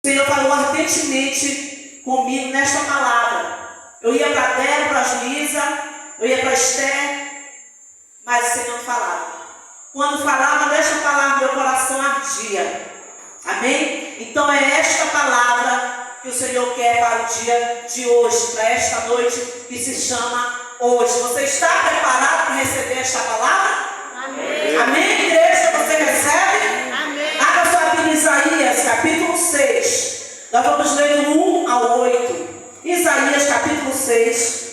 Senhor falou ardentemente comigo nesta palavra. Eu ia para Débora, para a Juíza, eu ia para Esther, mas o Senhor não falava. Quando falava desta palavra, meu coração ardia. Amém? Então é esta palavra que o Senhor quer para o dia de hoje, para esta noite que se chama hoje. Você está preparado para receber esta palavra? Amém. Amém, igreja? Você recebe? Amém. Abra sua Bíblia em Isaías, capítulo 6. Nós vamos ler do 1 ao 8. Isaías, capítulo 6.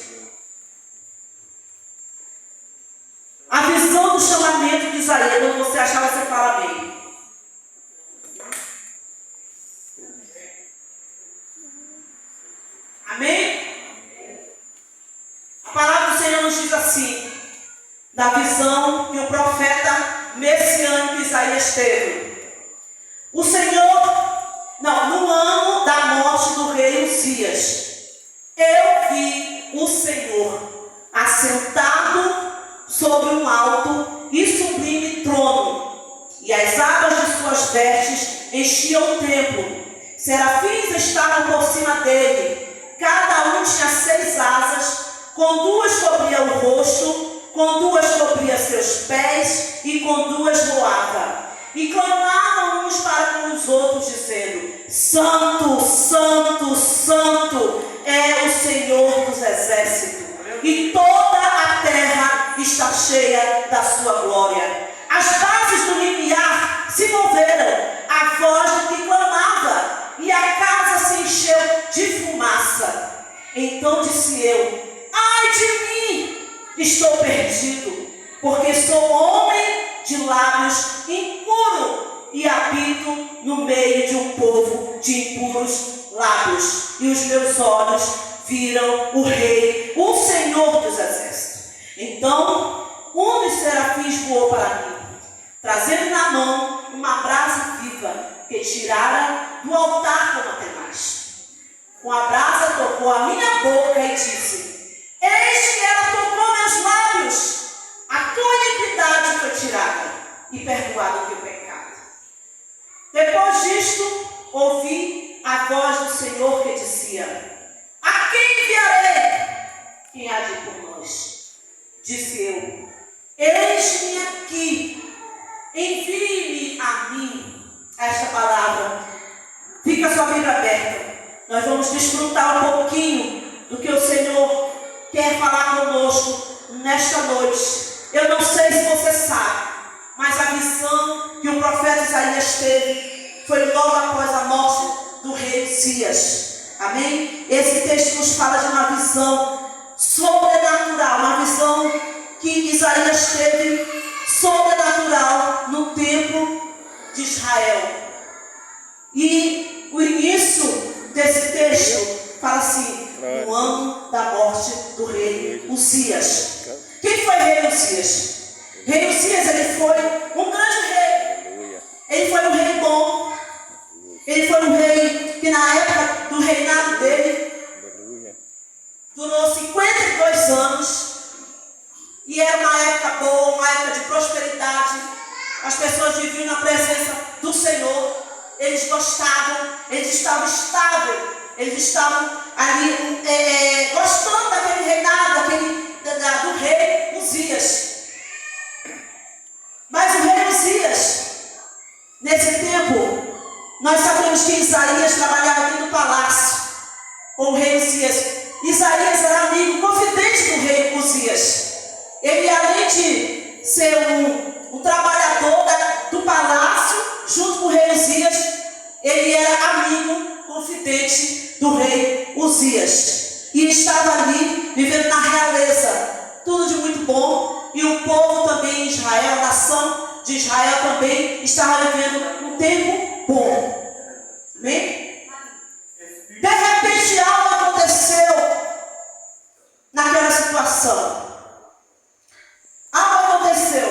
A visão do chamamento de Isaías. Quando você achar, você fala bem. Amém? A palavra do Senhor nos diz assim, da visão que o profeta messiânico Isaías teve. O Senhor, no ano da morte do rei Uzias, eu vi o Senhor assentado sobre um alto e sublime trono, e as abas de suas vestes enchiam o templo. Serafins estavam por cima dele, cada um tinha 6 asas, com 2 cobria o rosto, com 2 cobria seus pés, e com 2 voava. E clamavam uns para com os outros, dizendo: Santo, Santo, Santo é o Senhor dos exércitos, e toda a terra está cheia da sua glória. As bases do limiar se moveram, a voz do que clamava, e a casa se encheu de fumaça. Então disse eu: ai de mim, estou perdido, porque sou homem de lábios impuro e habito no meio de um povo de impuros lábios. E os meus olhos viram o Rei, o Senhor dos exércitos. Então um dos serafins voou para mim, trazendo na mão uma brasa viva que tirara do altar com matemais. Com a brasa tocou a minha boca e disse: eis que ela tocou meus lábios, a tua iniquidade foi tirada e perdoado o teu pecado. Depois disto, ouvi a voz do Senhor que dizia: a quem enviarei? Quem há de ir por nós? Disse eu: eis-me aqui, envie-me a mim. Esta palavra, fica sua Bíblia aberta. Nós vamos desfrutar um pouquinho do que o Senhor quer falar conosco nesta noite. Eu não sei se você sabe, mas a visão que o profeta Isaías teve foi logo após a morte do rei Uzias. Amém? Esse texto nos fala de uma visão sobrenatural, uma visão que Isaías teve sobrenatural no templo de Israel. E o início desse texto fala assim: no ano da morte do rei Uzias. Quem foi rei Uzias? Rei Uzias, ele foi um grande rei. Ele foi um rei bom. Ele foi um rei que na época do reinado dele durou 52 anos. E era uma época boa, uma época de prosperidade. As pessoas viviam na presença do Senhor. Eles gostavam, eles estavam estáveis, eles estavam ali gostando daquele reinado, do rei Uzias. Mas o rei Uzias, nesse tempo, nós sabemos que Isaías trabalhava aqui no palácio com o rei Uzias. Isaías era amigo, confidente do rei Uzias. Ele, além de ser um trabalhador do palácio, junto com o rei Uzias, ele era amigo, confidente do rei Uzias. E estava ali, vivendo na realeza. Tudo de muito bom. E o povo também, Israel, a nação de Israel também, estava vivendo um tempo bom. Amém? De repente algo aconteceu naquela situação. Algo aconteceu.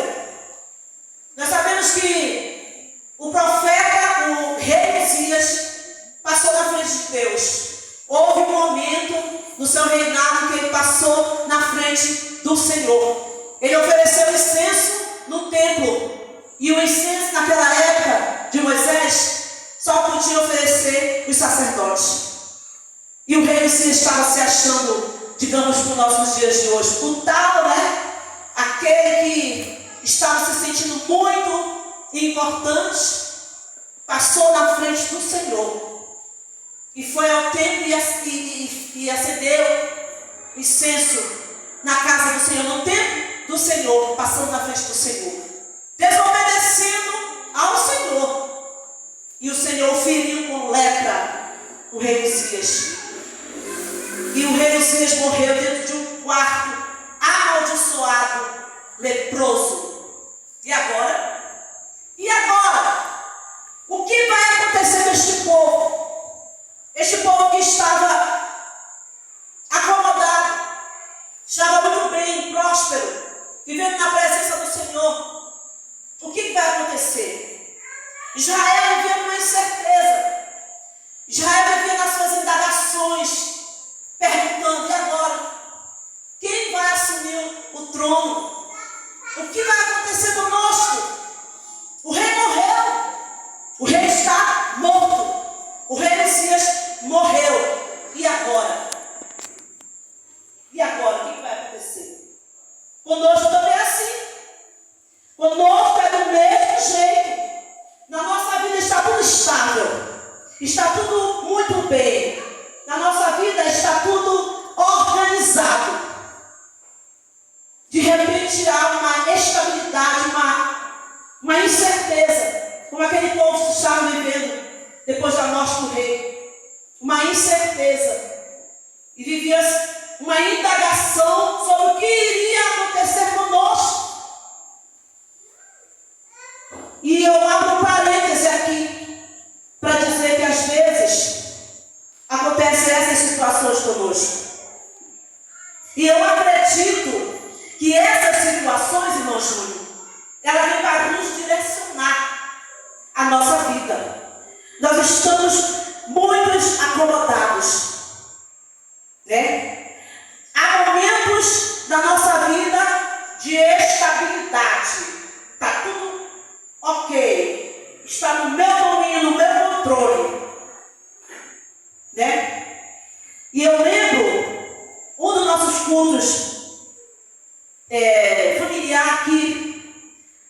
Nós sabemos que o profeta, o rei Uzias, passou na frente de Deus. Houve um momento no seu reinado que ele passou na frente do Senhor. Ele ofereceu incenso no templo. E o incenso naquela época de Moisés só podiam oferecer os sacerdotes. E o rei Uzias estava se achando, digamos, para os nossos dias de hoje, o tal, né? Aquele que estava se sentindo muito importante, passou na frente do Senhor. E foi ao templo e acendeu incenso na casa do Senhor, no templo do Senhor, passando na frente do Senhor, desobedecendo ao Senhor. E o Senhor feriu com lepra o rei Uzias. E o rei Uzias morreu dentro de um quarto amaldiçoado, leproso. E agora? E agora? O que vai acontecer com este povo? Este povo que estava acomodado, estava muito bem, próspero, vivendo na presença do Senhor. O que vai acontecer? Israel vivia uma incerteza. Israel vivia nas suas indagações, perguntando: e agora? Quem vai assumir o trono? O que vai acontecer conosco? O rei morreu. O rei está morto. O rei Uzias morreu. E agora? E agora? O que vai acontecer? Conosco também é assim. Conosco é do mesmo jeito. Na nossa vida está tudo estável. Está tudo muito bem. Na nossa vida está tudo organizado. De repente há uma estabilidade, uma incerteza. Como aquele povo que estava vivendo depois da morte do rei. Uma incerteza. E vivia uma indagação sobre o que iria acontecer conosco. E eu abro um parêntese aqui para dizer que às vezes acontecem essas situações conosco. E eu acredito que essas situações, irmão Júlio, ela vem para nos direcionar a nossa vida. Nós estamos muito acomodados, né? Há momentos da nossa vida de estabilidade. Está tudo ok. Está no meu domínio, no meu controle. Né? E eu lembro um dos nossos cultos familiar aqui,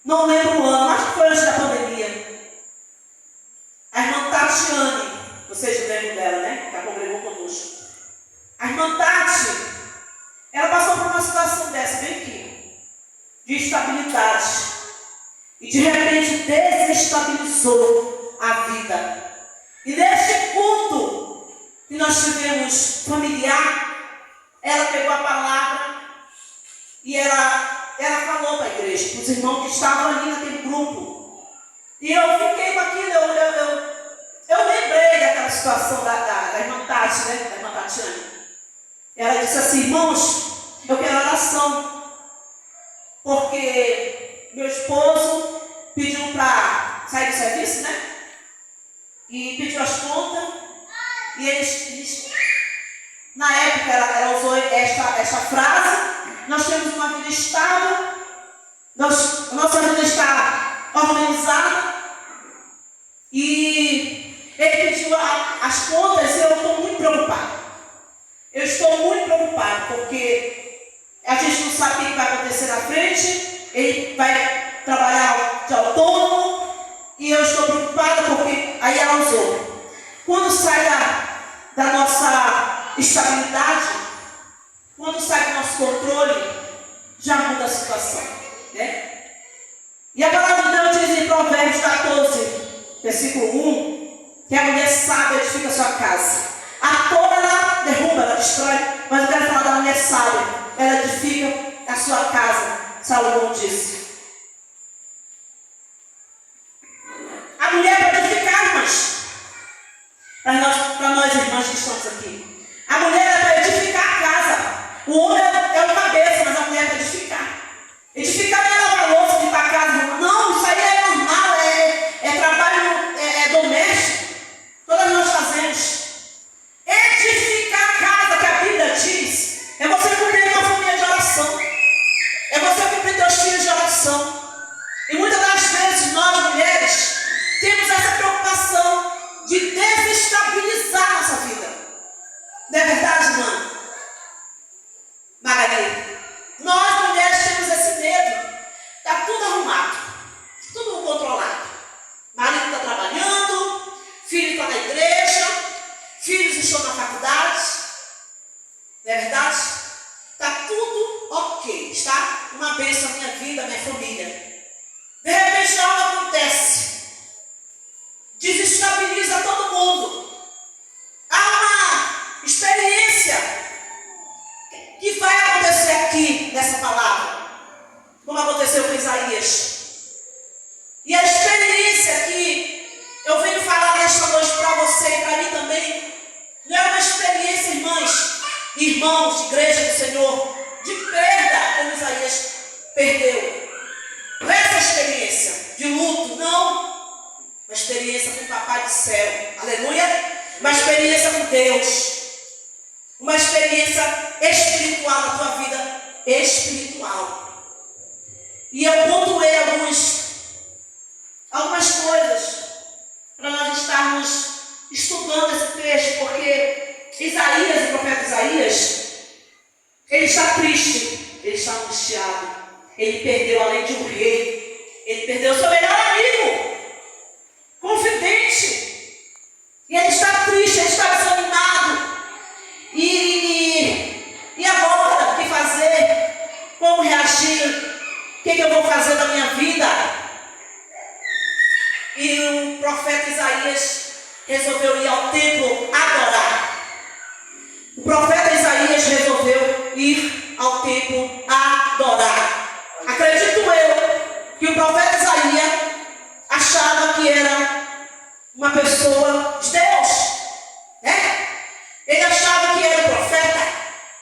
não lembro o ano, acho que foi antes da pandemia. A irmã Tatiane, vocês lembram dela, né? Que congregou conosco. A irmã Tati, ela passou por uma situação dessa, bem aqui, de instabilidade. E de repente desestabilizou a vida. E neste culto que nós tivemos familiar, ela pegou a palavra e ela falou para a igreja, para os irmãos que estavam ali naquele grupo. E eu fiquei com aquilo, eu lembrei daquela situação da irmã Tati, né? Da irmã Tatiane. Ela disse assim: irmãos, eu quero oração, porque meu esposo pediu para sair do serviço, né? E pediu as contas. E eles na época, ela usou esta frase: nós temos uma vida estável, a nossa vida está organizada. E ele pediu as contas e eu estou muito preocupado. Eu estou muito preocupado, porque a gente não sabe o que vai acontecer na frente. Ele vai trabalhar de autônomo e eu estou preocupada porque aí ela usou. Quando sai da nossa estabilidade, quando sai do nosso controle, já muda a situação, né? E a palavra de Deus diz em Provérbios 14, versículo 1, que a mulher sábia edifica a sua casa. A tola ela derruba, ela destrói, mas eu quero falar da mulher sábia, ela edifica a sua casa. Salomão disse. A mulher para edificar, irmãs, para nós irmãs que estamos aqui, a mulher é para edificar a casa. O homem é o cabeça, mas a mulher é para edificar. Edificar não é lavar louça, limpar a casa. Não, isso aí é normal, é trabalho doméstico. Todas nós fazemos. Edificar a casa, que a Bíblia diz, é você cumprir uma família de oração. É você cumprir teus filhos de oração. E muitas das vezes nós, mulheres, temos essa preocupação desestabilizar a nossa vida. Não é verdade, irmã? Magali, nós mulheres temos esse medo. Está tudo arrumado, tudo controlado. Marido está trabalhando, filho está na igreja, filhos estão na faculdade. Não é verdade? Está tudo ok, está uma bênção na minha vida, minha família. De repente algo acontece, desestabiliza todo mundo. Há uma experiência que vai acontecer aqui nessa palavra, como aconteceu com Isaías. E a experiência que eu venho falar nesta noite para você e para mim também, não é uma experiência, irmãos de igreja do Senhor, de perda, como Isaías perdeu. Não é essa experiência de luto, não. Uma experiência com o Papai do Céu, aleluia. Uma experiência com Deus. Uma experiência espiritual na tua vida espiritual. E eu pontuei algumas coisas para nós estarmos estudando esse texto, porque Isaías, o profeta Isaías, ele está triste, ele está angustiado, ele perdeu além de um rei, ele perdeu o seu melhor amigo, confidente, e ele está triste, ele está desanimado. E agora, o que fazer? Como reagir? O que eu vou fazer da minha vida? E o profeta Isaías resolveu ir ao templo adorar. O profeta Isaías resolveu ir ao templo adorar. Acredito eu que o profeta Isaías achava que era uma pessoa de Deus, né? Ele achava que era o profeta.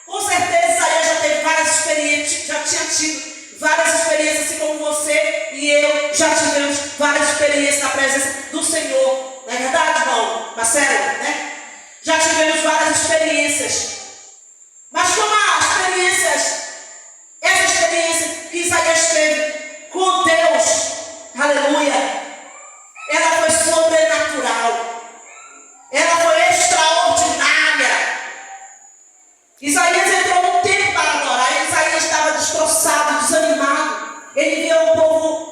Com certeza Isaías já teve várias experiências, já tinha tido várias experiências, assim como você e eu já tivemos várias experiências na presença do Senhor. Não é verdade, irmão Marcelo, né? Já tivemos várias experiências. Mas como essa experiência que Isaías teve com Deus, aleluia, ela foi sobrenatural. Ela foi extraordinária. Isaías entrou no templo para adorar. E Isaías estava destroçado, desanimado. Ele viu o povo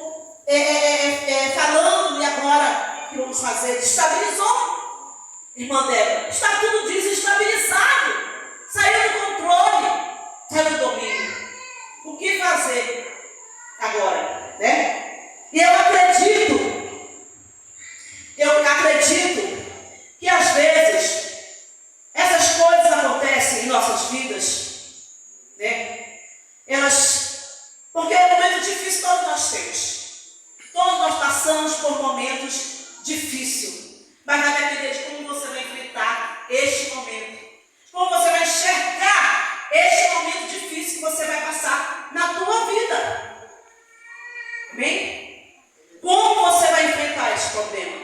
falando, e agora o que vamos fazer? Estabilizou, irmã Débora. Está tudo desestabilizado. Saiu do controle, saiu do domínio. O que fazer agora, né? E eu acredito que às vezes essas coisas acontecem em nossas vidas, né? Porque é um momento difícil, todos nós temos. Todos nós passamos por momentos difíceis. Mas vai depender de como você vai enfrentar este momento. Como você vai enxergar este momento difícil que você vai passar na tua vida. Amém? Como você vai enfrentar esse problema?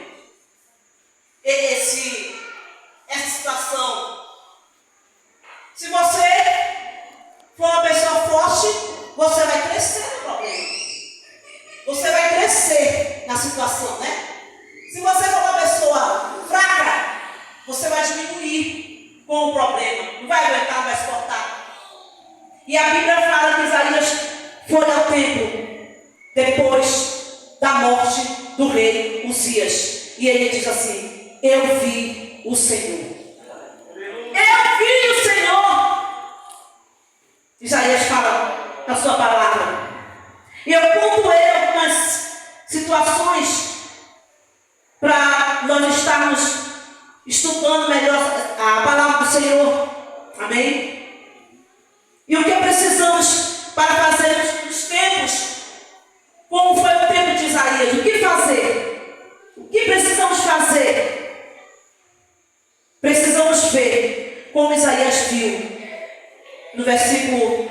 Essa situação. Se você for uma pessoa forte, você vai crescer no problema. Você vai crescer na situação, né? Se você for uma pessoa fraca, você vai diminuir com o problema. Não vai aguentar, não vai suportar. E a Bíblia fala que Isaías foi ao templo depois da morte do rei Uzias. E ele diz assim: eu vi o Senhor. Eu vi o Senhor. Isaías fala na sua palavra. E eu pontuei algumas situações para nós estarmos estudando melhor a palavra do Senhor. Amém? E o que precisamos para fazer nos tempos, como foi o tempo de Isaías? O que fazer? O que precisamos fazer? Precisamos ver como Isaías viu. No versículo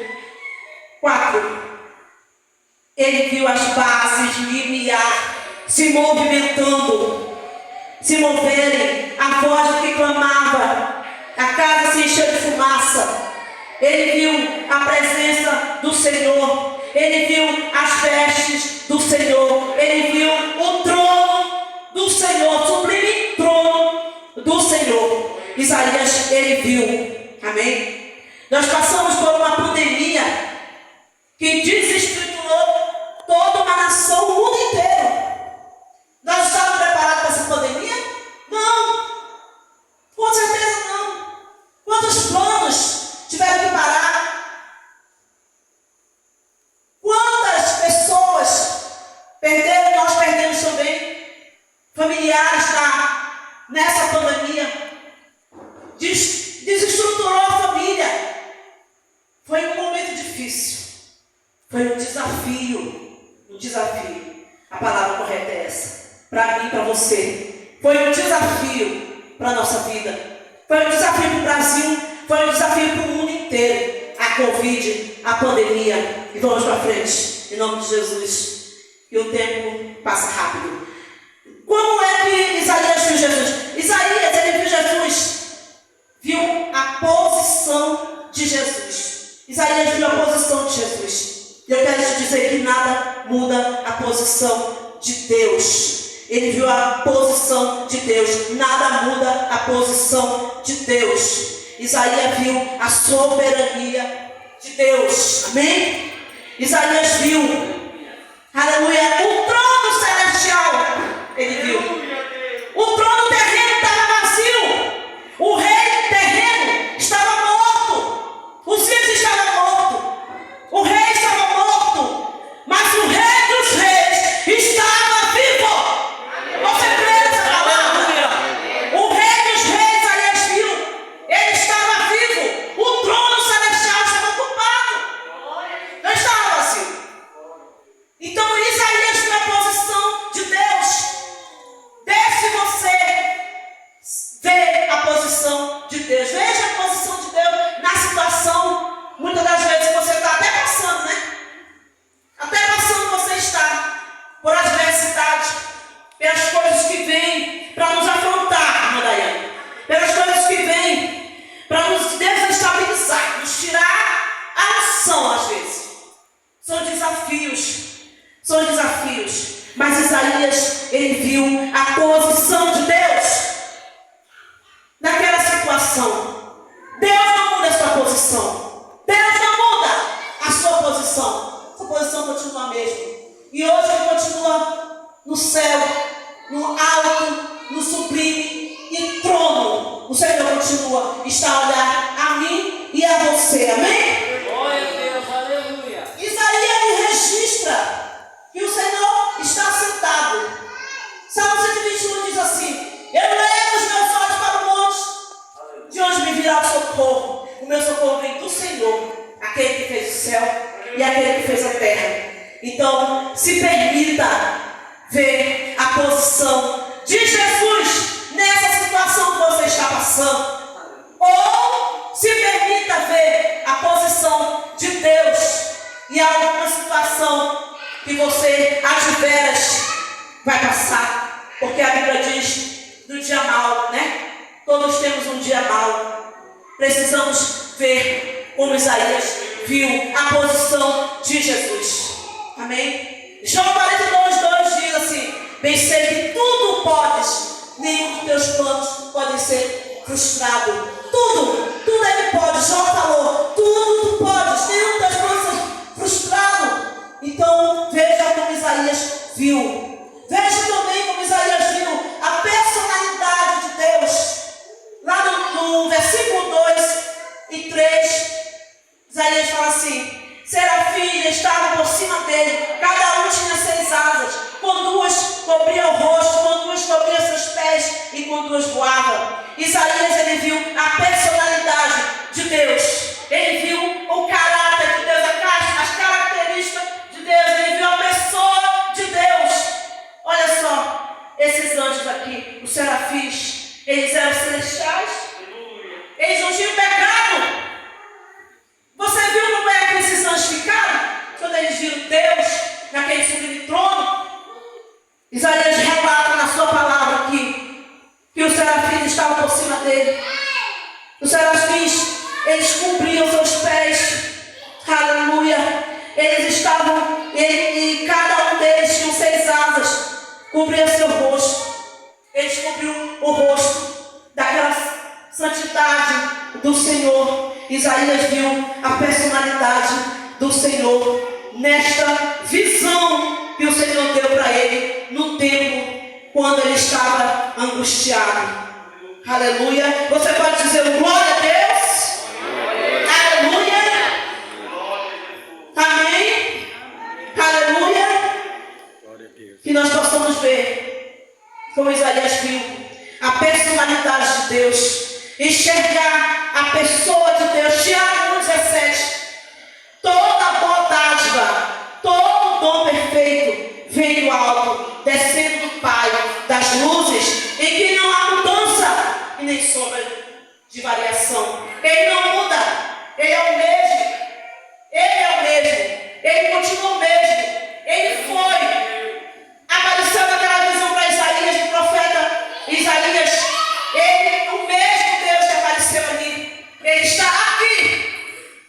4. Ele viu as bases limiar se movimentando, se moverem, a voz que clamava, a casa se encheu de fumaça. Ele viu a presença do Senhor, ele viu as vestes do Senhor, ele viu o trono do Senhor, o sublime trono do Isaías, ele viu. Amém? Nós passamos por uma pandemia que desestruturou toda uma nação, o mundo inteiro. Nós estávamos preparados para essa pandemia? Não. Com certeza não. Quantos planos tiveram que parar? Quantas pessoas perderam, nós perdemos também, familiares nessa pandemia. Desestruturou a família. Foi um momento difícil. Foi um desafio. Um desafio. A palavra correta é essa. Para mim e para você. Foi um desafio para a nossa vida. Foi um desafio para o Brasil. Foi um desafio para o mundo inteiro. A Covid, a pandemia. E vamos para frente. Em nome de Jesus. E o tempo passa rápido. Como é que Isaías viu Jesus? Isaías, ele viu Jesus. Viu a posição de Jesus. Isaías viu a posição de Jesus. E eu quero te dizer que nada muda a posição de Deus. Ele viu a posição de Deus. Nada muda a posição de Deus. Isaías viu a soberania de Deus. Amém? Isaías viu, aleluia, o trono celestial. Ele viu. O trono terreno estava vazio. O rei terreno estava morto. O Cícero estava morto. O rei estava morto. Mas o rei dos reis estava vivo. Você crê nessa palavra? O rei dos reis, aliás, viu. Ele estava vivo. O trono celestial estava ocupado. Não estava vazio. Então Isaías viu a posição de Deus. Desce você ver a posição de Deus. Veja a posição de Deus na situação. Muitas das vezes você está até passando, né? Até passando você está por adversidade, pelas coisas que vêm para nos afrontar, irmã Daiane. Pelas coisas que vêm para nos desestabilizar, nos tirar a unção às vezes. São desafios. São desafios. Mas Isaías, ele viu a posição de Deus naquela situação. Deus não muda a sua posição. Deus não muda a sua posição. Sua posição continua a mesma. E hoje ele continua no céu, no alto, no sublime e trono. O Senhor continua, está a olhar a mim e a você. Amém? Glória a Deus, aleluia. Isaías ele registra que o Senhor está sentado. Salmo 121 diz assim: eu levo os meus olhos para o monte, de onde me virá o socorro. O meu socorro vem do Senhor, aquele que fez o céu e aquele que fez a terra. Então, se permita ver a posição de Jesus nessa situação que você está passando. Ou se permita ver a posição de Deus em alguma situação que você, adveras, vai passar. Porque a Bíblia diz do dia mau, né? Todos temos um dia mau. Precisamos ver como Isaías viu a posição de Jesus. Amém? João 42:2 diz assim: bem sei que tudo podes, nenhum dos teus planos podem ser frustrados. Tudo ele pode. João falou: tudo tu podes, nenhum dos teus planos ser frustrado. Então veja como Isaías viu. Veja também como Isaías viu a personalidade de Deus. Lá no versículo 2 e 3, Isaías fala assim: serafins estavam por cima dele, cada um tinha 6 asas, com 2 cobriam o rosto, com 2 cobriam seus pés e com 2 voavam. Isaías, ele viu a personalidade de Deus, ele viu o caráter de Deus, as características de Deus, ele viu a pessoa de Deus. Olha só, esses anjos aqui, os serafins, eles eram celestiais, eles não tinham pecado. Você viu como é que esses anjos ficaram? Quando eles viram Deus naquele sublime trono. Isaías relata na sua palavra aqui que os serafins estavam por cima dele. Os serafins, eles cobriam seus pés. Aleluia. Eles estavam, e cada um deles tinha 6 asas, cobria seu rosto. Eles cobriam o rosto daquelas santidade do Senhor. Isaías viu a personalidade do Senhor nesta visão que o Senhor deu para ele no tempo quando ele estava angustiado. Aleluia. Você pode dizer glória a Deus? Aleluia. Amém. Aleluia. Que nós possamos ver como Isaías viu a personalidade de Deus, enxergar a pessoa de Deus. Tiago 1,17. Toda boa dádiva, todo dom perfeito vem do alto, descendo do Pai das luzes, em que não há mudança e nem sombra de variação. Ele não muda, ele é o mesmo, ele é o mesmo, ele continua o mesmo, ele foi. Apareceu naquela visão para Isaías, do profeta Isaías, ele, o mesmo Deus que apareceu ali, ele está aqui,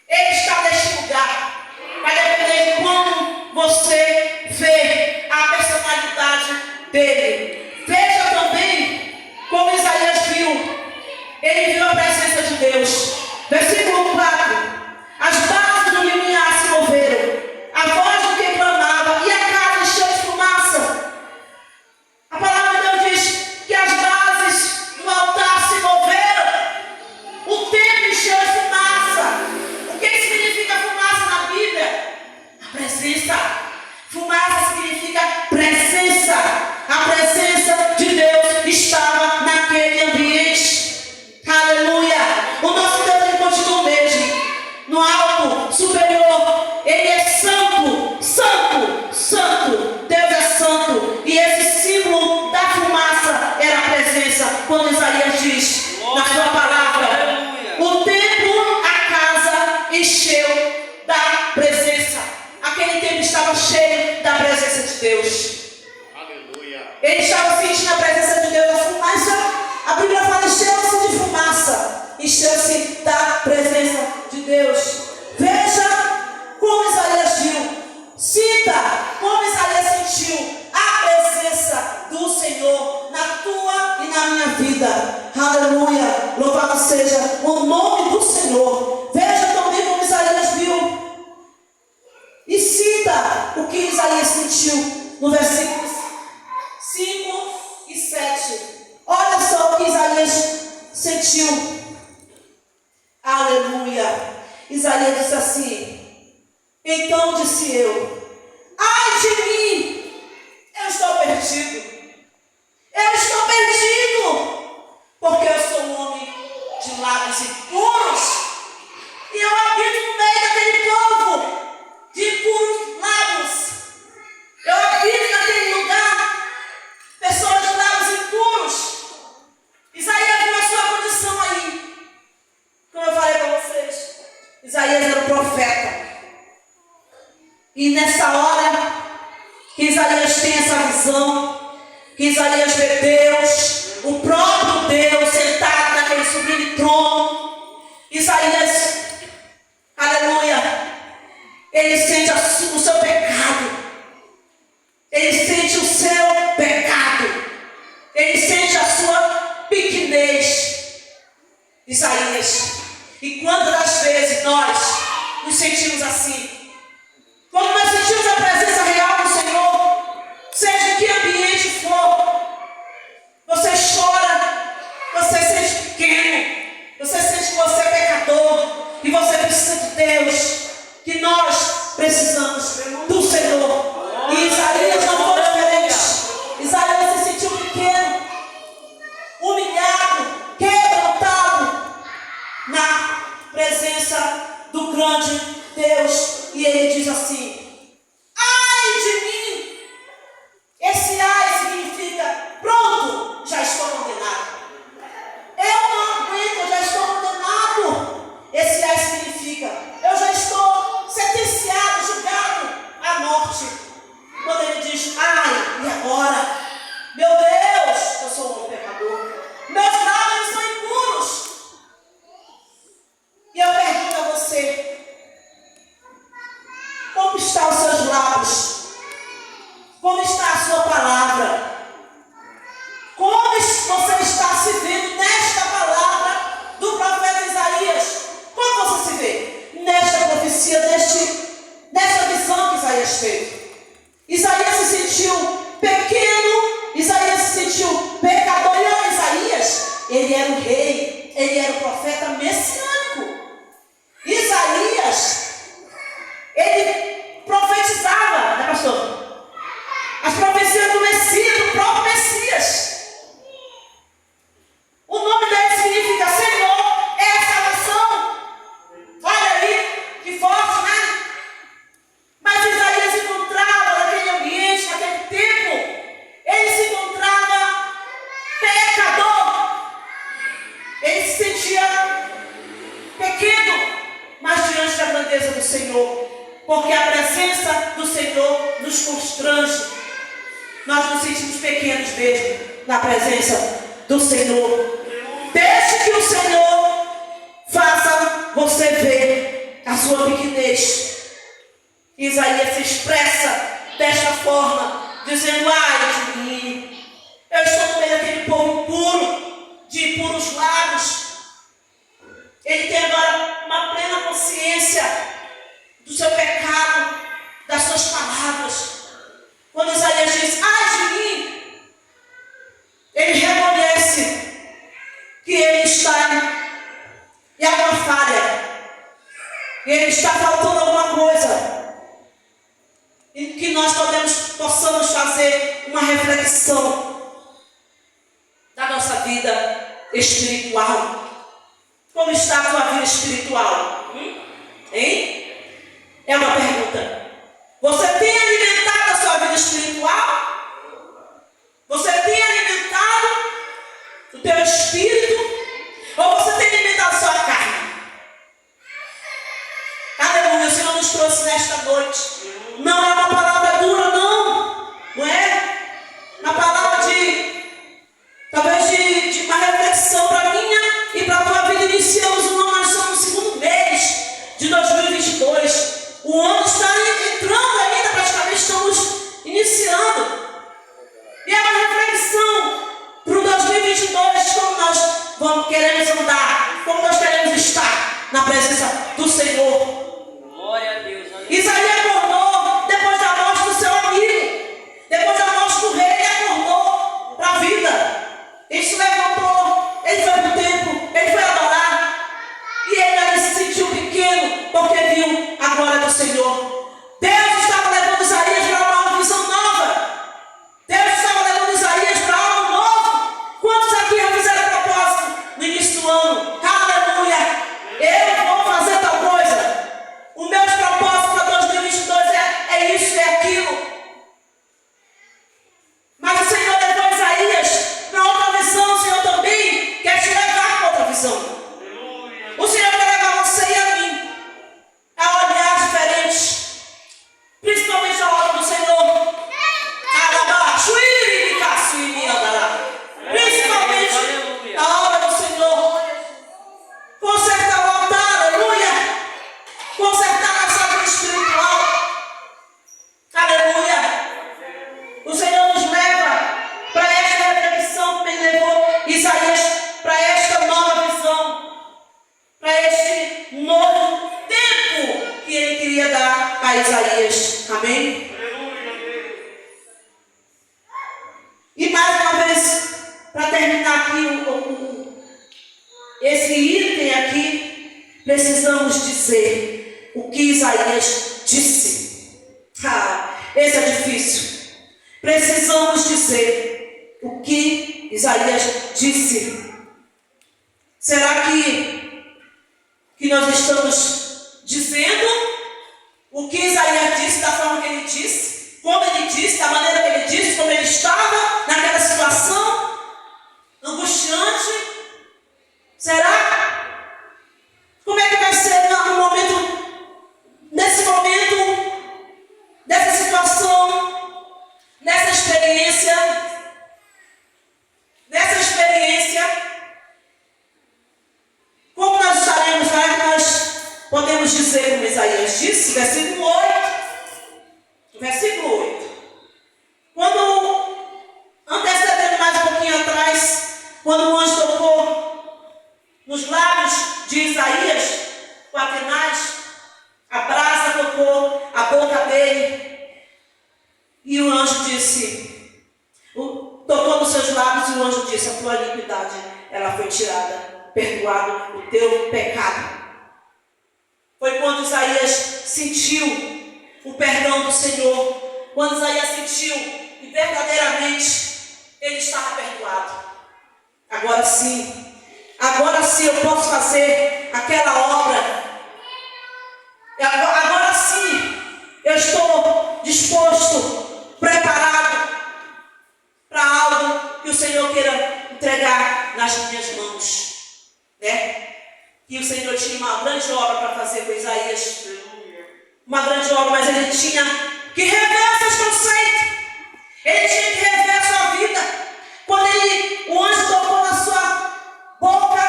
ele está neste lugar. Vai depender de como você vê a personalidade dele. Veja também como Isaías viu. Ele viu a presença de Deus. Versículo 4. As bases do limiar se moveram, a voz do que clamava, e a casa encheu de fumaça. A palavra de Deus diz que as bases do altar se moveram, o templo encheu de fumaça. O que significa fumaça na Bíblia? A presença. Fumaça significa presença. A presença de Deus estava naquele ambiente. Aleluia. O nosso Deus, ele continua o mesmo. No alto, superior, ele é santo, santo, santo. Deus é santo. E esse símbolo da fumaça era a presença. Quando Isaías diz na sua palavra, o templo, a casa, encheu da presença. Aquele templo estava cheio da presença de Deus. Ele estava sentindo a presença de Deus. A fumaça, a Bíblia fala, encheu-se de fumaça, encheu-se da presença de Deus. Veja como Isaías viu, sinta como Isaías sentiu a presença do Senhor na tua e na minha vida. Aleluia, louvado seja o nome do Senhor. Veja também como Isaías viu e sinta o que Isaías sentiu no versículo 5 e 7. Olha só o que Isaías sentiu. Aleluia. Isaías disse assim: então disse eu, ai de mim, eu estou perdido. Eu estou perdido, porque eu sou um homem de lábios impuros, e eu habito no meio daquele povo de impuros lábios. Eu habito naquele lugar, pessoas de lábios impuros. Isaías viu a sua condição aí. Como eu falei para vocês, Isaías era um profeta. E nessa hora que Isaías tem essa visão, que Isaías vê Deus, o próprio Deus sentado naquele sublime trono, Isaías, aleluia, ele sente o seu pecado. Ele sente o seu pecado. Ele sente a sua pequenez. Isaías. E quantas das vezes nós nos sentimos assim? Quando nós sentimos a presença real do Senhor, seja em que ambiente for, você chora, você se sente pequeno, você sente que você é pecador, e você precisa de Deus, que nós precisamos do Senhor. E Isaías não foi diferente. Isaías se sentiu pequeno, humilhado, quebrantado na presença do grande Deus. E ele diz assim: ai de mim. Esse ai significa pronto, já estou condenado. Eu não aguento, eu já estou condenado. Esse ai significa eu já estou sentenciado, julgado à morte. Quando ele diz ai, e agora? Meu Deus, eu sou um homem pecador. Meus lábios são impuros. E eu pergunto a você, como está ele era o rei, ele era o profeta messiânico. Isaías, ele profetizava, né, pastor? As profecias do Messias, do próprio Messias. O nome dele significa Senhor é a salvação. Olha aí, que forte, né? Mas Isaías se encontrava naquele ambiente, naquele tempo. Ele se encontrava pecador. Ele se sentia pequeno, mas diante da grandeza do Senhor. Porque a presença do Senhor nos constrange. Nós nos sentimos pequenos mesmo na presença do Senhor. Deixe que o Senhor faça você ver a sua pequenez. Isaías se expressa desta forma, dizendo: ai de mim, eu estou no meio daquele povo impuro, de impuros lábios. Ele tem agora uma plena consciência do seu pecado, das suas palavras. Quando Isaías diz: ai de mim, ele reconhece que ele está em alguma falha, que ele está faltando alguma coisa, e que nós possamos fazer uma reflexão da nossa vida espiritual. Como está a tua vida espiritual? Hein? É uma pergunta. Você tem alimentado a sua vida espiritual? Você tem alimentado o teu espírito? Ou você tem alimentado só a carne? Aleluia, o Senhor nos trouxe nesta noite. Não é uma palavra dura, não é? Uma palavra talvez de uma reflexão para minha e para a tua vida. Iniciamos o ano, nós estamos no segundo mês de 2022. O ano está entrando ainda, praticamente estamos iniciando. E é uma reflexão para o 2022, como nós queremos andar, como nós queremos estar na presença do Senhor. Glória a Deus. Isaías acordou depois da morte do seu amigo, depois da morte do rei, ele acordou para a vida. Ele se levantou, ele foi para o templo, ele foi adorar, e ele ali se sentiu pequeno, porque viu a glória do Senhor. Deus estava levando Isaías para uma visão nova. Deus estava levando Isaías para algo novo. Quantos aqui já fizeram propósito no início do ano? Aleluia! Eu vou fazer tal coisa. O meu propósito para 2022 é isso, é aquilo. Mas o Senhor levou Isaías para outra visão. O Senhor também quer te levar para outra visão. O Senhor quer levar você e a mim a olhar diferente, principalmente a obra do Senhor. Principalmente a obra do Senhor. Consertar o altar, aleluia. Consertar a nossa vida espiritual, aleluia. O Senhor nos leva para esta reflexão, como Ele levou Isaías para esta nova visão, para este novo tempo que Ele queria dar a Isaías. Amém? E mais uma vez, para terminar aqui esse item aqui, precisamos dizer o que Isaías disse. Esse é difícil. Precisamos dizer o que Isaías disse. Será que nós estamos dizendo o que Isaías disse da forma que ele disse? Como ele disse, da maneira que ele disse, como ele estava naquela situação angustiante? Será? Como é que vai ser nesse momento, nessa situação, nessa experiência? Como nós estaremos lá? Nós podemos dizer, como Isaías disse, versículo 8. Versículo 8. Quando, antecedendo mais um pouquinho atrás, quando o anjo tocou nos lábios de Isaías, com a tenaz, a brasa tocou a boca dele, e o anjo disse, tocou nos seus lábios e o anjo disse: a tua iniquidade ela foi tirada, perdoado o teu pecado. Foi quando Isaías sentiu o perdão do Senhor, quando Isaías sentiu que verdadeiramente ele estava perdoado. Agora sim eu posso fazer aquela obra. Agora sim eu estou disposto, preparado para algo que o Senhor queira entregar nas minhas mãos, né? E o Senhor tinha uma grande obra para fazer com Isaías, uma grande obra, mas ele tinha que rever seus conceitos, ele tinha que rever a sua vida. Quando o anjo tocou na sua boca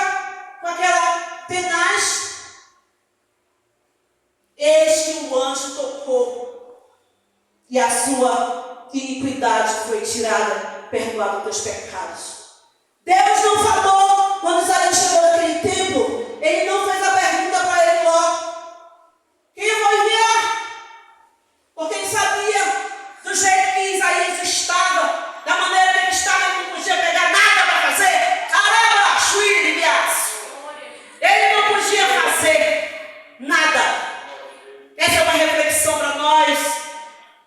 com aquela tenaz, eis que o anjo tocou e a sua iniquidade foi tirada, perdoado os teus pecados. Deus não falou quando Isaías chegou naquele tempo. Ele não fez a pergunta para ele logo: quem vai enviar? Porque ele sabia do jeito que Isaías estava, da maneira que ele estava, ele não podia pegar nada para fazer. Ele não podia fazer nada. Essa é uma reflexão para nós,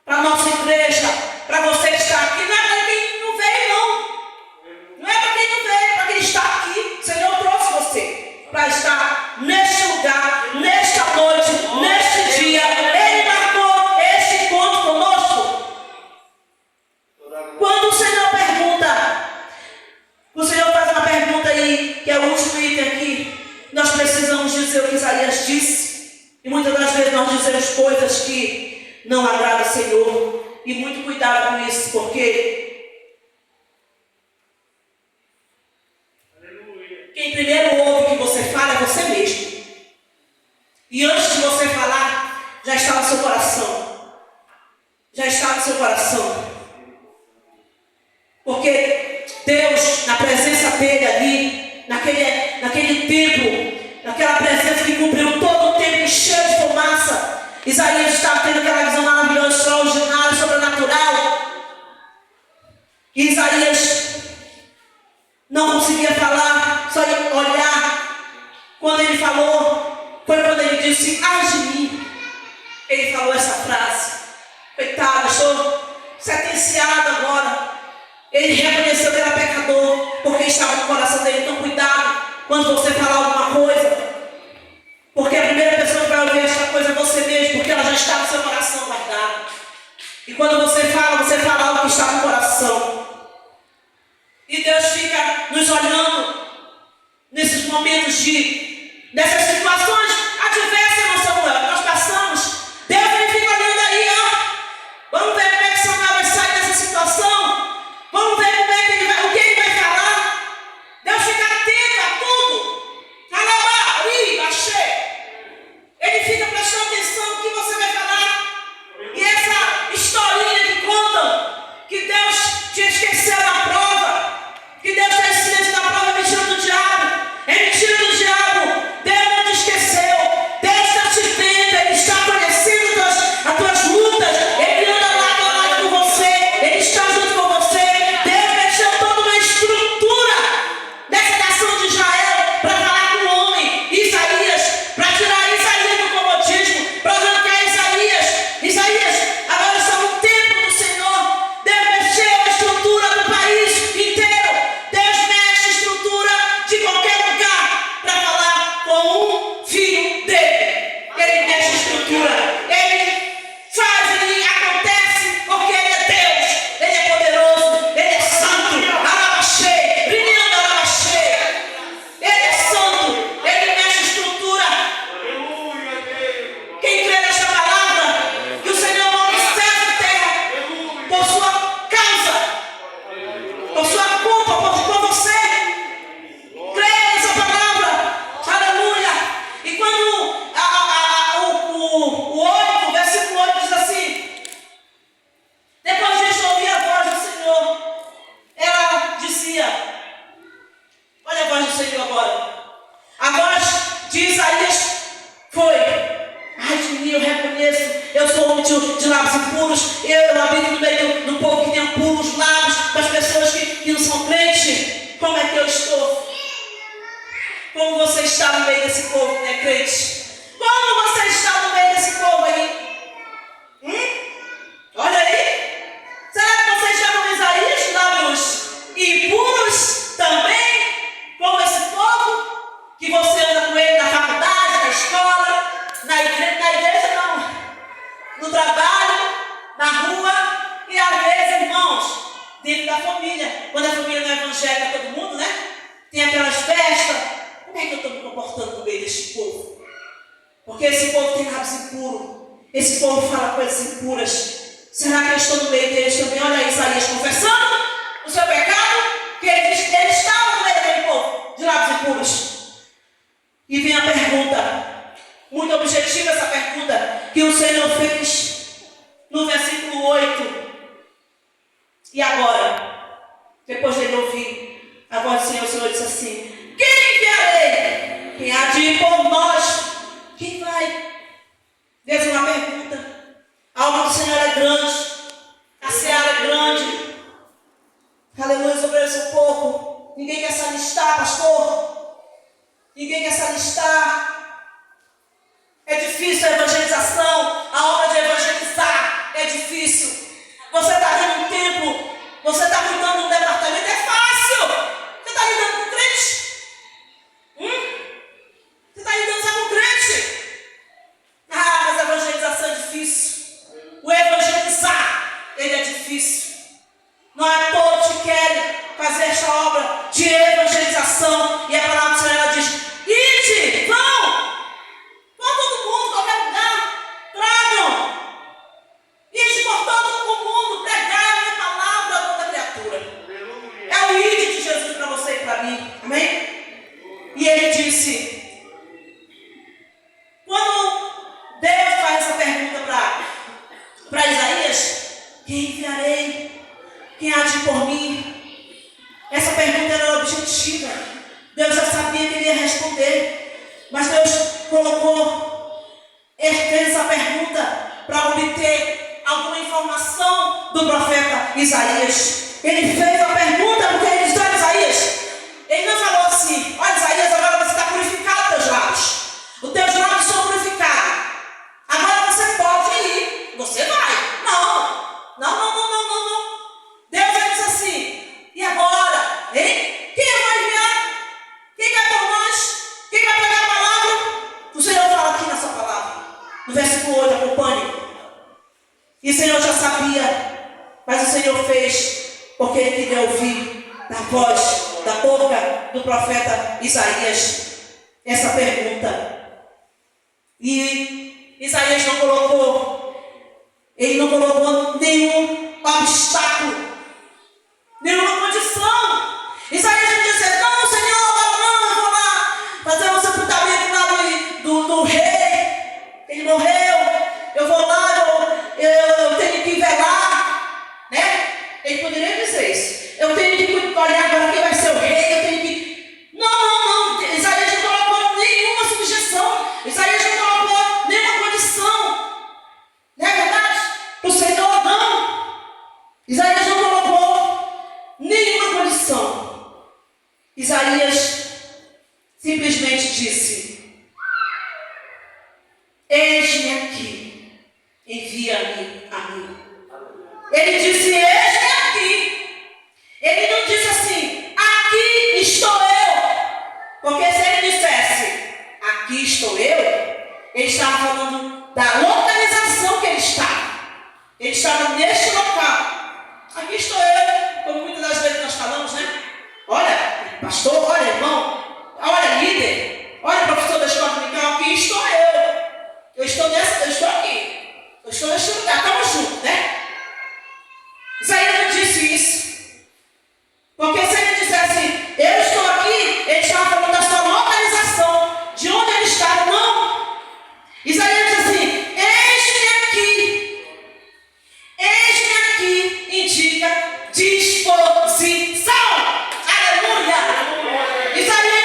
para a nossa igreja, para você que está aqui. Não é para quem não veio, não. Não é para quem não veio, é para quem está aqui. O Senhor trouxe você para estar neste lugar, nesta noite, neste dia. Ele marcou este encontro conosco. Quando o Senhor pergunta, o Senhor faz uma pergunta aí, que é o último item aqui. Nós precisamos dizer o que Isaías disse. E muitas das vezes nós dizemos coisas que não agradam ao Senhor. E muito cuidado com isso, porque quem primeiro ouve o que você fala é você mesmo. E antes de você falar, já está no seu coração. Já está no seu coração. Porque Deus, na presença dele ali, naquele tempo, naquela presença que cumpriu todo o tempo cheio de fumaça, Isaías estava tendo aquela visão maravilhosa, extraordinária, sobrenatural. E Isaías não conseguia falar, só ia olhar. Quando ele falou, foi quando ele disse: ai de mim. Ele falou essa frase: coitado, estou sentenciado agora. Ele reconheceu que era pecador, porque estava no coração dele. Então cuidado quando você falar alguma coisa, porque a primeira pessoa que vai ouvir esta coisa é você mesmo, porque ela já está no seu coração guardada. E quando você fala algo que está no coração. E Deus fica nos olhando nesses momentos dessas situações adversas, não, Samuel, que nós passamos. Deus ele fica olhando aí, ó. Vamos ver como é que Samuel vai sair dessa situação. Vamos ver como é que o que ele vai falar. Deus fica atento a tudo. Ele fica prestando atenção no que você vai falar. E essa historinha que contam que Deus te esqueceu na prova, que Deus está ensinando na prova, é mentira do diabo. É mentira do diabo. Deus não te esqueceu. Deus está te vendo. Ele está conhecendo as tuas lutas. Ele anda lado a lado com você. Ele está junto com você. Deus mexeu toda uma estrutura dessa nação de Israel para falar com o homem Isaías, para tirar Isaías do comodismo, para arrancar Isaías, agora está no tempo do Senhor. Deus mexeu a estrutura do país inteiro. Deus mexe a estrutura de qualquer lugar para falar com um filho dele. Ele mexe a estrutura. Ele faz, ele acontece, porque ele é Deus. Ele é poderoso, ele é santo. Alabaxê, brilhando alabaxê. Ele é santo, ele mexe a estrutura. Quem crê nesta palavra, que o Senhor move céu e terra por sua causa, por sua culpa, por você. Creia nessa palavra. Aleluia. E quando o versículo 8 diz assim: depois de ouvir a voz do Senhor, ela dizia, olha a voz do Senhor agora. A voz de Isaías foi: ai de mim, eu reconheço, eu sou homem de lábios impuros, eu habito no meio do povo que tem puros lábios, das pessoas que eu estou? Como você está no meio desse povo, né, crente? Como você está no meio desse povo aí? Olha aí. Será que você está como Isaías, lábios impuros também? Como esse povo? Que você anda com ele na faculdade, na escola, na igreja não, no trabalho, na rua e às vezes, irmãos, dentro da família. Quando a família não é evangélica, todo mundo, né? Tem aquelas festas. Como é que eu estou me comportando no meio deste povo? Porque esse povo tem lábios impuros. Esse povo fala coisas impuras. Será que eu estou no meio deles também? Olha aí, Isaías confessando o seu pecado, que ele estava no meio daquele povo de lábios impuros. E vem a pergunta, muito objetiva essa pergunta, que o Senhor fez no versículo 8. E agora, depois dele ouvir a voz do Senhor, o Senhor disse assim: quem enviarei? Quem há de ir por nós? Quem vai? Fez uma pergunta. A obra do Senhor é grande, a seara é grande. Aleluia, os obreiros são pouco. Ninguém quer se alistar, pastor. Ninguém quer se alistar. É difícil a evangelização, a obra de evangelizar é difícil. Você está dando um tempo, você está cuidando de um departamento, é fácil. Você está lidando com crente? Você está lidando só com crente? Ah, mas a evangelização é difícil. O evangelizar, ele é difícil. Não é todos que querem fazer esta obra de evangelização. E a palavra do Senhor, ela diz: ide, vão todo mundo, qualquer lugar, tragam. Ide por todo o mundo, pregai a minha palavra a toda criatura. É o ide de Jesus para você e para mim. Amém? E ele disse, quando Deus faz essa pergunta para Isaías: quem enviarei? Quem há de ir por mim? Essa pergunta era objetiva. Deus já sabia que ele ia responder. Mas Deus fez essa pergunta para obter alguma informação do profeta Isaías. Ele fez a pergunta porque ele disse: olha, Isaías, ele não falou assim: olha, Isaías, agora você está purificado teus lábios. Os teus lábios são purificados. Agora você pode ir. Você vai. Não. Deus vai dizer assim: e agora? Hein? Quem vai enviar? Quem vai por nós? Quem vai pegar a palavra? O Senhor fala aqui na sua palavra. No versículo 8, acompanhe. E o Senhor já sabia, mas o Senhor fez porque ele queria ouvir da voz, da boca do profeta Isaías essa pergunta. E Isaías não colocou nenhum obstáculo, nenhuma condição. Isaías não disse: não, Senhor, agora não, eu vou lá fazer o sepultamento lá do rei, ele morreu, eu vou lá, eu tenho que velar, né? Ele poderia dizer isso: eu tenho que olhar agora quem vai ser o rei, eu tenho que... Não, Isaías não colocou nenhuma subjeção, Isaías não colocou nenhuma condição, não é verdade? O Senhor não. Isaías não colocou nenhuma condição. Isaías simplesmente disse: eis-me aqui, envia-me a mim. Ele disse: eis-me aqui. Ele não disse assim: aqui estou eu. Porque se ele dissesse: aqui estou eu, ele estava falando da localização que ele estava. Ele estava neste local. Aqui estou eu, como muitas das vezes nós falamos, né? Olha, pastor, olha, irmão, olha, líder, olha, professor da escola dominical, aqui estou eu. Eu estou aqui. Eu estou neste lugar, estamos juntos, né? Isaías não disse isso. Porque se ele dissesse: eu estou aqui, ele estava falando da sua localização, de onde ele estava. Não. Isaías disse assim: eis-me aqui. Eis-me aqui indica disposição. Aleluia. Isaías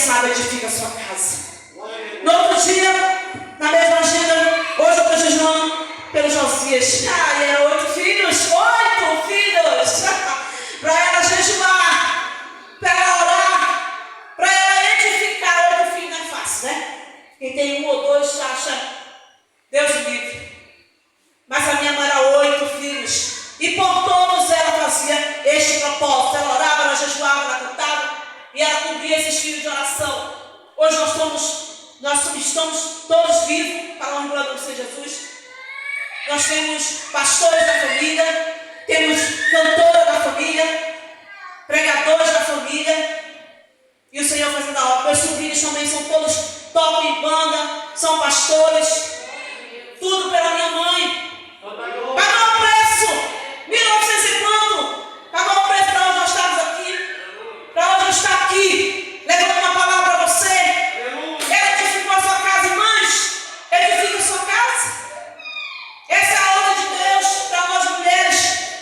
sabe, edifica a sua casa. No outro dia, na mesma agenda, hoje eu estou jejuando pelo Josias. É 8 filhos, 8 filhos. Para ela jejuar, para ela orar, para ela edificar. 8 filhos não é fácil, né? Quem tem 1 ou 2 acha, Deus livre. Mas a minha mãe era 8 filhos. E por todos ela fazia este propósito. Ela orava, ela jejuava, ela cantava. E ela cumpria esses filhos de oração. Hoje nós estamos todos vivos para a honra do Senhor Jesus. Nós temos pastores da família, temos cantoras da família, pregadores da família. E o Senhor fazendo a obra. Meus sobrinhos também são todos top em banda, são pastores. Tudo pela minha mãe. Pagou o preço. 1900 e quanto? Pagou o preço para hoje nós estamos aqui. Para hoje eu estar aqui, levando uma palavra para você. Ela edificou a sua casa, irmãs. Edifica a sua casa. Essa é a ordem de Deus para nós mulheres,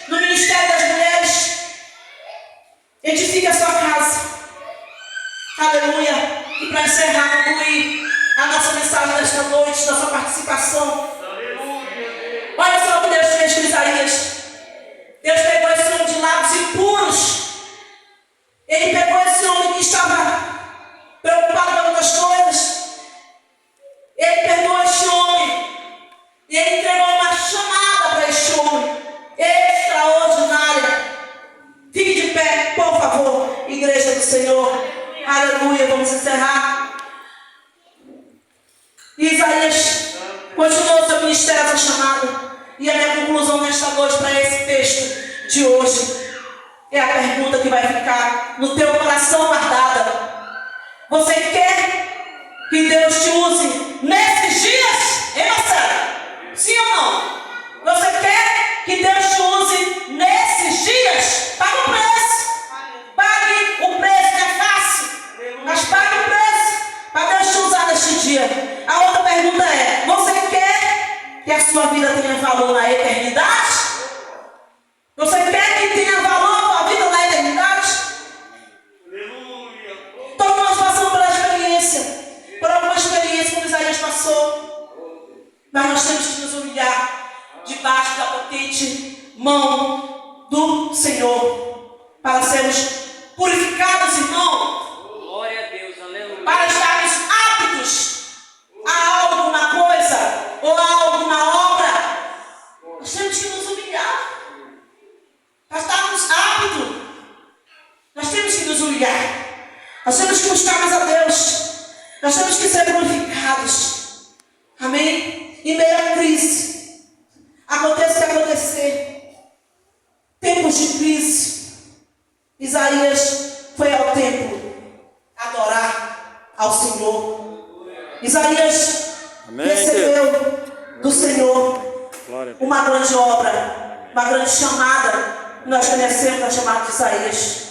no Ministério das Mulheres. Edifica a sua casa. Aleluia. E para encerrar, concluir a nossa mensagem desta noite, nossa participação. Olha só o que Deus fez com Isaías. Deus pegou esse homem de lábios impuros. Ele pegou esse homem que estava preocupado com outras coisas. Ele perdoou este homem. E ele entregou uma chamada para este homem. Extraordinária. Fique de pé, por favor, igreja do Senhor. Aleluia, vamos encerrar. E Isaías continuou seu ministério, essa chamada. E a minha conclusão nesta noite para esse texto de hoje é a pergunta que vai ficar no teu coração guardada. Você quer que Deus te use nesses dias? Hein, Marcelo? Sim ou não? Você quer que Deus te use nesses dias? Pague o preço. Pague o preço, não é fácil. Mas pague o preço para Deus te usar neste dia. A outra pergunta é: você quer que a sua vida tenha valor na eternidade? Você quer que tenha valor a sua vida na eternidade? Todos nós passamos por alguma experiência como Isaías passou. Mas nós temos que nos humilhar debaixo da potente mão do Senhor para sermos purificados, irmão. Glória a Deus, aleluia. Para estarmos aptos a alguma coisa ou a alguma obra. Nós temos que nos humilhar. Para estarmos aptos, nós temos que nos humilhar. Nós temos que buscar mais a Deus. Nós temos que ser purificados. Amém? Em meio à crise, aconteça o que acontecer, tempos de crise, Isaías foi ao templo adorar ao Senhor. Isaías recebeu do Senhor uma grande obra, uma grande chamada. Nós conhecemos a chamada de Isaías.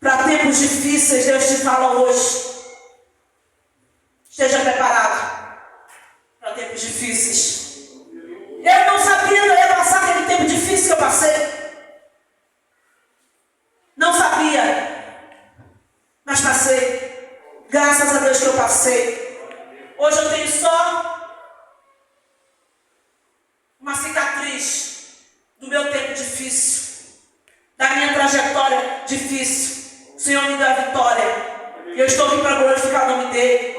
Para tempos difíceis, Deus te fala hoje. Esteja preparado para tempos difíceis. Eu não sabia que eu ia passar aquele tempo difícil que eu passei. Não sabia. Mas passei. Graças a Deus que eu passei. Hoje eu tenho só uma cicatriz do meu tempo difícil, da minha trajetória difícil. O Senhor me deu a vitória. E eu estou aqui para glorificar o nome dele.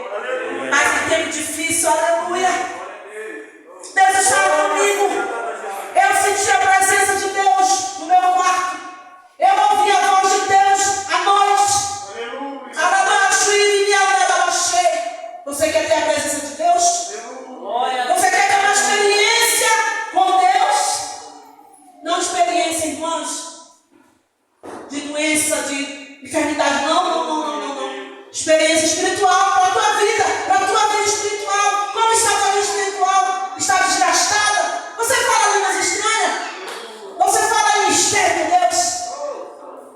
Mas em tempo difícil, aleluia, Deus estava comigo. Eu senti a presença de Deus no meu quarto. Eu ouvi a voz de Deus à noite. Você quer ter a presença de Deus? Você quer ter uma experiência com Deus? Não experiência, irmãos, de doença, de enfermidade. Não. Experiência espiritual para a tua vida, espiritual. Como está a tua vida espiritual? Está desgastada? Você fala línguas estranhas? Você fala em mistério de Deus?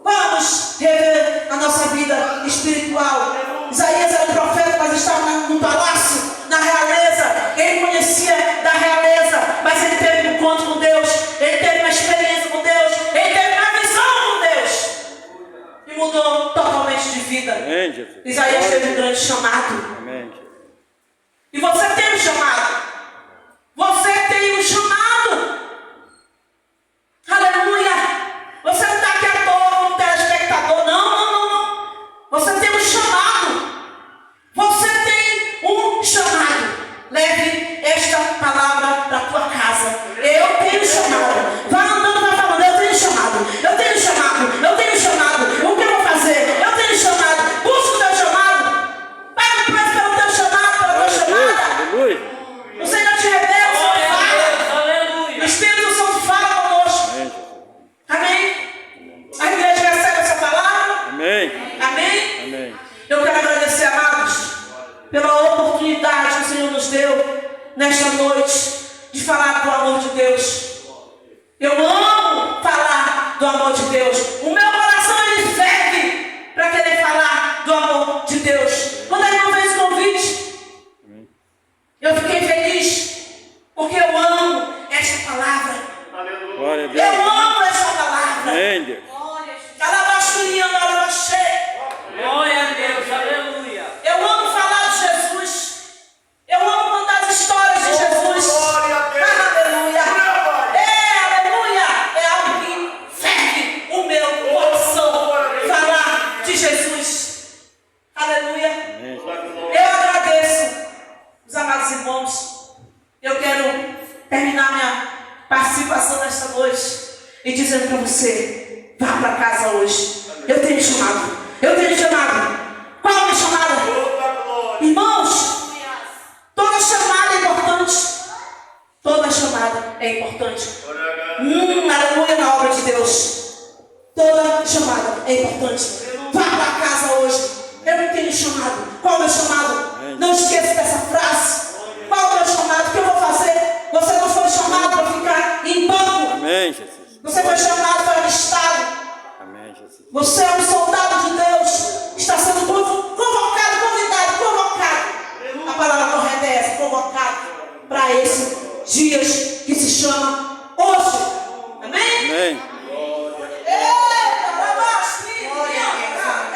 Vamos rever a nossa vida espiritual. Isaías era um profeta, mas estava num palácio, na realeza. Ele conhecia da realeza, mas ele teve um encontro com Deus. Ele teve uma experiência com Deus. Ele teve uma visão com Deus. E mudou totalmente de vida. Amém, Jesus. Isaías teve um grande chamado. Amém, Jesus. E você tem um chamado. Você tem um chamado. Aleluia. Você não está aqui à toa como telespectador. Não. Você tem um chamado. Você tem um chamado. Leve esta palavra para a tua casa. Eu tenho chamado. Vai andando, vai falando. Eu tenho chamado. Eu tenho chamado. Eu tenho chamado. O que eu vou fazer? Eu tenho chamado. Busca o teu chamado. Paga o preço pelo teu chamado, pela tua chamada. Aleluia. O Senhor te revela, o Senhor fala. Aleluia. O Espírito Santo fala conosco. Amém, Jesus. Amém? A igreja recebe essa palavra? Amém. Amém? Amém. Eu quero agradecer, amados, pela oportunidade que o Senhor nos deu nesta noite de falar do amor de Deus. Eu amo falar do amor de Deus. O meu coração ele ferve para querer falar do amor de Deus. Quando a irmã fez o convite, eu fiquei feliz porque eu amo esta palavra. Glória a Eu Deus. amo esta palavra. Amém, Deus. Glória a Deus. Aleluia. Eu amo falar de Jesus. Eu amo contar as histórias de Jesus. Aleluia. Aleluia. É algo que ferve o meu coração. Falar de Jesus. Aleluia. Amém. Eu agradeço, os amados irmãos. Eu quero terminar minha participação nesta noite e dizendo para você: vá para casa hoje. Eu tenho chamado. Eu tenho chamado. Qual é a minha chamada? Irmãos, toda chamada é importante. Toda chamada é importante. Aleluia na obra de Deus. Toda chamada é importante. Vá para casa hoje. Eu não tenho chamado. Qual é o meu chamado? Não esqueça dessa frase.